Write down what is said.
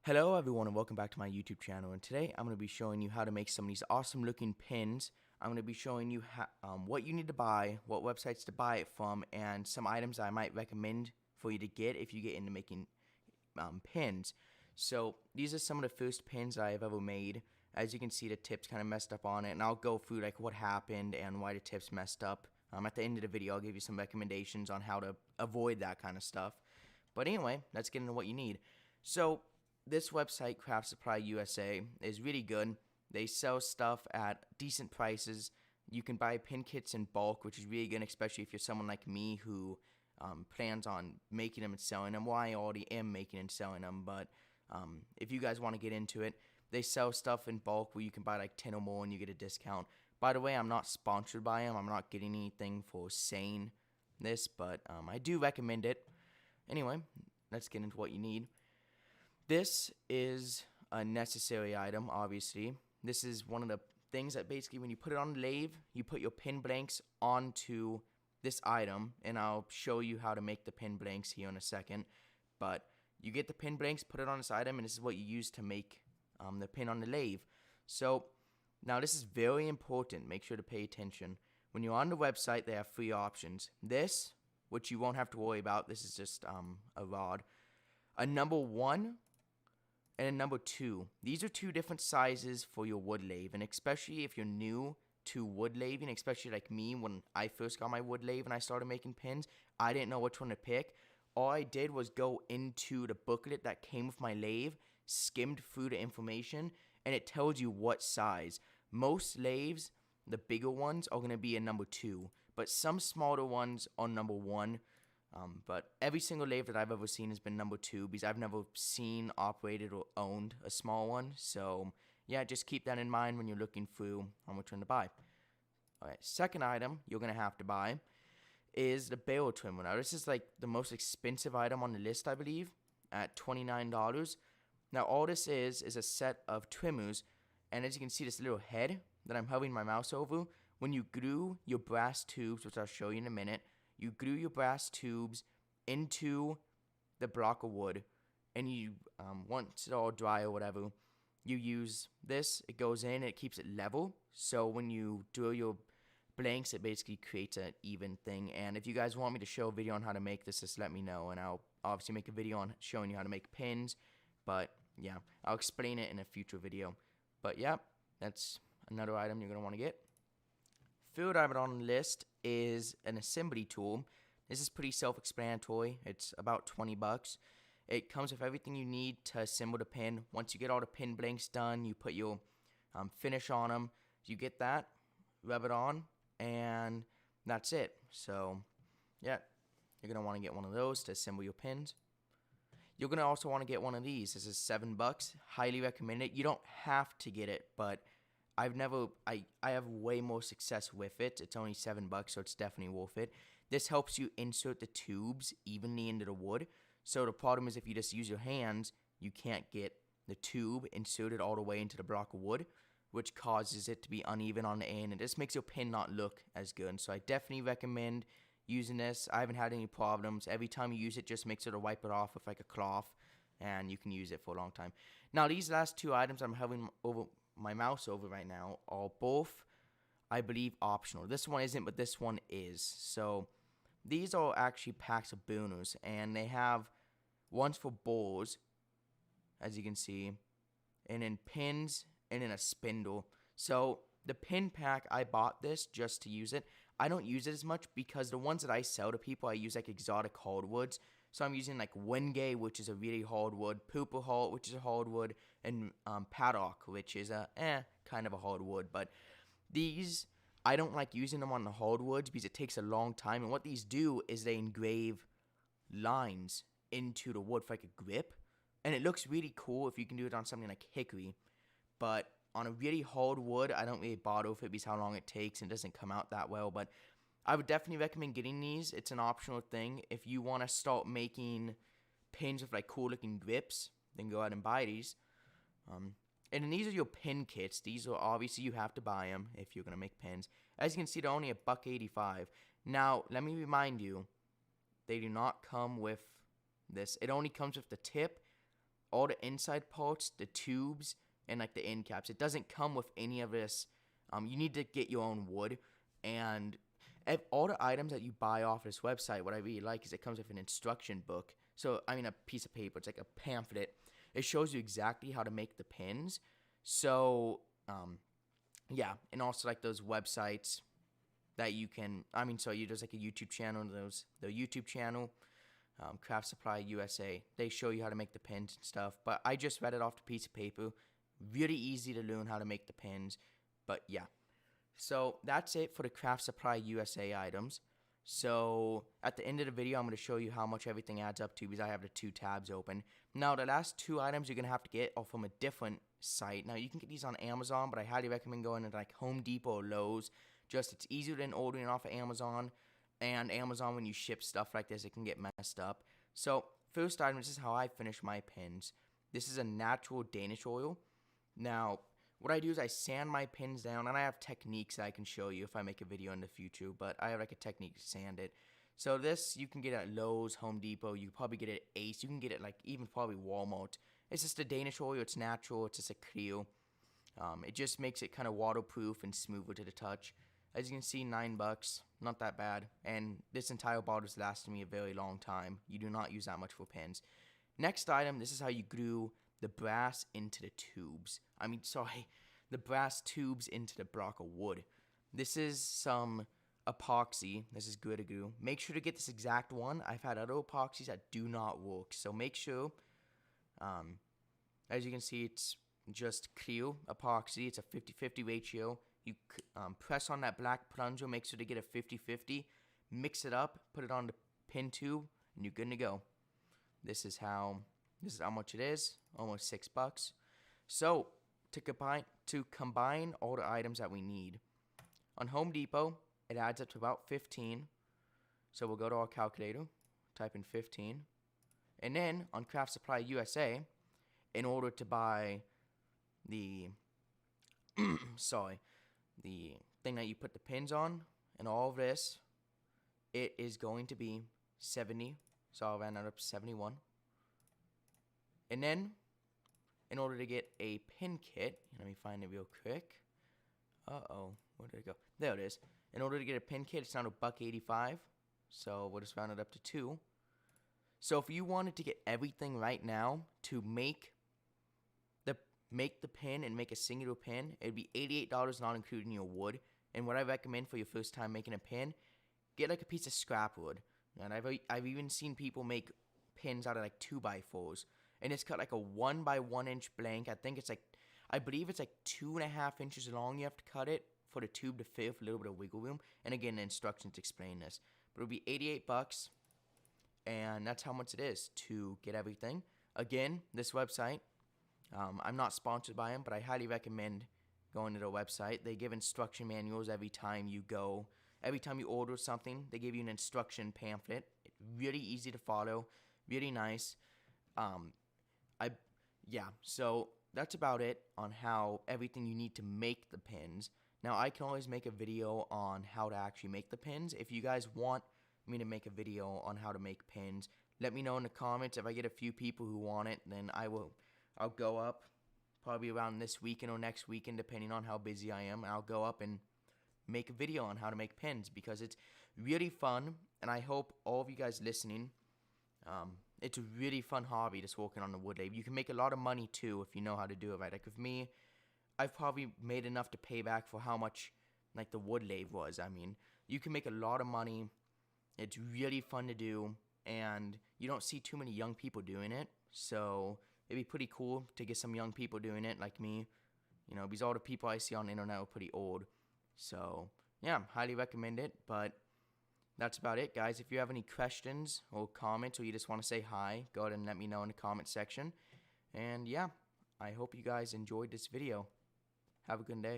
Hello everyone and welcome back to my YouTube channel, and today I'm going to be showing you how to make some of these awesome looking pins. I'm going to be showing you what you need to buy, what websites to buy it from, and some items I might recommend for you to get if you get into making pins. So these are some of the first pins I have ever made. As you can see, the tips kind of messed up on it, and I'll go through like what happened and why the tips messed up. At the end of the video I'll give you some recommendations on how to avoid that kind of stuff. But anyway, let's get into what you need. So this website, Craft Supply USA, is really good. They sell stuff at decent prices. You can buy pin kits in bulk, which is really good, especially if you're someone like me who plans on making them and selling them. Well, I already am making and selling them, but if you guys want to get into it, they sell stuff in bulk where you can buy like 10 or more and you get a discount. By the way, I'm not sponsored by them. I'm not getting anything for saying this, but I do recommend it. Anyway, let's get into what you need. This is a necessary item, obviously. This is one of the things that basically when you put it on the lathe, you put your pin blanks onto this item, and I'll show you how to make the pin blanks here in a second. But you get the pin blanks, put it on this item, and this is what you use to make the pin on the lathe. So now this is very important. Make sure to pay attention. When you're on the website, they have three options. This, which you won't have to worry about, this is just a rod. A number 1 and a number 2. These are two different sizes for your wood lathe, and especially if you're new to wood lathing, especially like me when I first got my wood lathe and I started making pins, I didn't know which one to pick. All I did was go into the booklet that came with my lathe, skimmed through the information, and it tells you what size. Most lathes, the bigger ones, are going to be a number 2, but some smaller ones are number 1. But every single lathe that I've ever seen has been number 2 because I've never seen, operated, or owned a small one. So, yeah, just keep that in mind when you're looking through on which one to buy. Alright, second item you're going to have to buy is the barrel trimmer. Now, this is like the most expensive item on the list, I believe, at $29. Now, all this is a set of trimmers, and as you can see, this little head that I'm hovering my mouse over, when you glue your brass tubes, which I'll show you in a minute, you glue your brass tubes into the block of wood, and you, once it all dry or whatever, you use this. It goes in, it keeps it level, so when you drill your blanks, it basically creates an even thing. And if you guys want me to show a video on how to make this, just let me know, and I'll obviously make a video on showing you how to make pins. But yeah, I'll explain it in a future video. But yeah, that's another item you're going to want to get. Third item on the list is an assembly tool. This is pretty self-explanatory. It's about 20 bucks. It comes with everything you need to assemble the pin. Once you get all the pin blanks done, you put your finish on them. You get that, rub it on, and that's it. So yeah, you're going to want to get one of those to assemble your pins. You're going to also want to get one of these. This is 7 bucks. Highly recommend it. You don't have to get it, but I have way more success with it. It's only 7 bucks, so it's definitely worth it. This helps you insert the tubes evenly into the wood. So the problem is if you just use your hands, you can't get the tube inserted all the way into the block of wood, which causes it to be uneven on the end, and this makes your pin not look as good. So I definitely recommend using this. I haven't had any problems. Every time you use it, just make sure to wipe it off with like a cloth, and you can use it for a long time. Now, these last two items I'm having over my mouse over right now are both, I believe, optional. This one isn't, but this one is. So these are actually packs of burners, and they have ones for bores, as you can see, and then pins, and then a spindle. So the pin pack, I bought this just to use it. I don't use it as much because the ones that I sell to people, I use like exotic hardwoods. So I'm using like Wenge, which is a really hardwood, Purple Heart, which is a hardwood, and Paddock, which is a kind of a hardwood. But these, I don't like using them on the hardwoods because it takes a long time. And what these do is they engrave lines into the wood for like a grip. And it looks really cool if you can do it on something like hickory. But on a really hard wood, I don't really bother with it because how long it takes and it doesn't come out that well. But I would definitely recommend getting these. It's an optional thing. If you want to start making pins with like cool looking grips, then go ahead and buy these. And then these are your pin kits. These are obviously you have to buy them if you're going to make pins. As you can see, they're only $1.85. Now, let me remind you, they do not come with this. It only comes with the tip all the inside parts, the tubes, and like the end caps. It doesn't come with any of this. You need to get your own wood, and all the items that you buy off this website, what I really like is it comes with an instruction book. So, I mean, a piece of paper. It's like a pamphlet. It shows you exactly how to make the pins. So, yeah, and also like those websites that you can. I mean, so there's like a YouTube channel. The YouTube channel, Craft Supply USA. They show you how to make the pins and stuff. But I just read it off the piece of paper. Really easy to learn how to make the pins. But yeah. So that's it for the Craft Supply USA items. So at the end of the video, I'm going to show you how much everything adds up to because I have the 2 tabs open. Now the last 2 items you're going to have to get are from a different site. Now you can get these on Amazon, but I highly recommend going to like Home Depot or Lowe's. Just it's easier than ordering off of Amazon. And Amazon, when you ship stuff like this, it can get messed up. So first item, this is how I finish my pins. This is a natural Danish oil. Now what I do is I sand my pins down, and I have techniques that I can show you if I make a video in the future, but I have like a technique to sand it. So this you can get at Lowe's, Home Depot, you can probably get it at Ace, you can get it like even probably Walmart. It's just a Danish oil, it's natural, it's just a clear. It just makes it kind of waterproof and smoother to the touch. As you can see, $9, not that bad, and this entire bottle has lasted me a very long time. You do not use that much for pins. Next item, this is how you glue the brass into the tubes. The brass tubes into the block of wood. This is some epoxy. This is good to glue. Make sure to get this exact one. I've had other epoxies that do not work. So make sure, as you can see, it's just clear epoxy. It's a 50-50 ratio. You press on that black plunger. Make sure to get a 50-50. Mix it up. Put it on the pin tube, and you're good to go. This is how much it is. Almost $6. So to combine all the items that we need, on Home Depot it adds up to about 15. So we'll go to our calculator, type in 15, and then on Craft Supply USA, in order to buy the the thing that you put the pins on and all of this, it is going to be 70. So I'll round that up to 71. And then, in order to get a pin kit, let me find it real quick. Where did it go? There it is. In order to get a pin kit, it's now $1.85. So we'll just round it up to 2. So if you wanted to get everything right now to make the pin and make a singular pin, it'd be $88, not including your wood. And what I recommend for your first time making a pin, get like a piece of scrap wood. And I've even seen people make pins out of like 2x4s. And it's cut like a 1x1 inch blank. I believe it's like 2.5 inches long. You have to cut it for the tube to fit with a little bit of wiggle room. And again, the instructions explain this. But it'll be $88, and that's how much it is to get everything. Again, this website, I'm not sponsored by them, but I highly recommend going to their website. They give instruction manuals every time you go. Every time you order something, they give you an instruction pamphlet. It's really easy to follow, really nice. So that's about it on how everything you need to make the pins. Now, I can always make a video on how to actually make the pins. If you guys want me to make a video on how to make pins, let me know in the comments. If I get a few people who want it, then I'll go up probably around this weekend or next weekend, depending on how busy I am. I'll go up and make a video on how to make pins because it's really fun, and I hope all of you guys listening, it's a really fun hobby, just working on the wood lathe. You can make a lot of money too if you know how to do it right. Like with me, I've probably made enough to pay back for how much like the wood lathe was. I mean, you can make a lot of money. It's really fun to do, and you don't see too many young people doing it. So it'd be pretty cool to get some young people doing it like me. You know, because all the people I see on the internet are pretty old. So yeah, highly recommend it. But that's about it, guys. If you have any questions or comments, or you just want to say hi, go ahead and let me know in the comment section. And yeah, I hope you guys enjoyed this video. Have a good day.